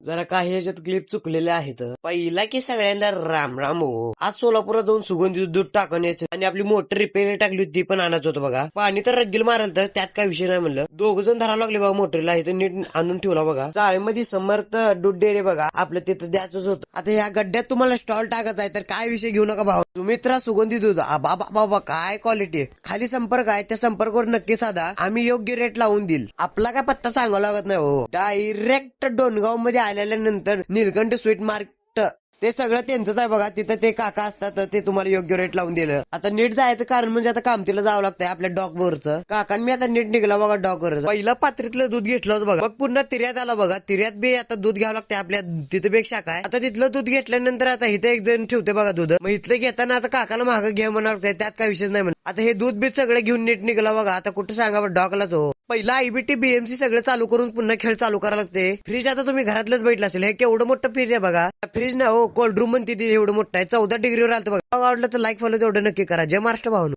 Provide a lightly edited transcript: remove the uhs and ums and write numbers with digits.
जरा काही याच्यात क्लिप चुकलेल्या आहेत. पहिला की सगळ्यांना राम राम हो. आज सोलापुरात जाऊन सुगंधी दूध टाकून यायचं आणि आपली मोटर रिपेअर टाकली होती ती पण आणायचं होतं बघा. पाणी तर रग्गील मारल तर त्यात काय विषय नाही म्हणलं. दोघ जण धरावं लागले बघा मोटरीला, इथं नीट आणून ठेवला बघा. चाळीमध्ये समर्थ दूध डेअरी बघा आपलं तिथं द्यायचंच होतं. आता या गड्ड्यात तुम्हाला स्टॉल टाकायचा आहे तर काय विषय घेऊ नका भाऊ. सुमित्रा सुगंधी दूध बाबा बाबा काय क्वालिटी. खाली संपर्क आहे त्या संपर्कावर नक्की साधा, आम्ही योग्य रेट लावून देईल. आपला काय पत्ता सांगावा लागत नाही हो. डायरेक्ट डोनगाव मध्ये आल्यानंतर नीलकंठ स्वीट मार्केट ते सगळं त्यांचंच आहे बघा. तिथं ते काका असतात ते तुम्हाला योग्य रेट लावून दिलं. आता नीट जायचं कारण म्हणजे आता कामतीला जावं लागतंय आपल्या डॉक वरचं. काकांनी मी आता नीट निघला बघा डॉक वर. पहिला पात्रीतलं दूध घेतलं बघा, मग पुन्हा तिऱ्यात आला बघा. तिऱ्यात बी आता दूध घ्यावं लागतंय आपल्या तिथं बी शाखा आहे. आता तिथलं दूध घेतल्यानंतर आता इथं एक जण ठेवते बघा दूध. मग इथलं घेताना आता काकाला मागं घ्या म्हणावं लागतंय, त्यात काय विषय नाही म्हणून. आता हे दूध बी सगळं घेऊन नीट निघला बघा. आता कुठं सांगा डॉकलाच हो. पहिला आयबीटी बीएमसी सगळं चालू करून पुन्हा खेळ चालू करायला लागते. फ्रीज आता तुम्ही घरातलंच बैठलं असेल, हे केवढं मोठं फ्रीज आहे बघा. फ्रीज ना हो कोल्ड रूम म्हणते एवढं मोठं आहे. 14 डिग्रीवर आलं बघा. आवडलं तर लाईक फॉलो तेवढं नक्की करा. जय महाराष्ट्र भाऊ.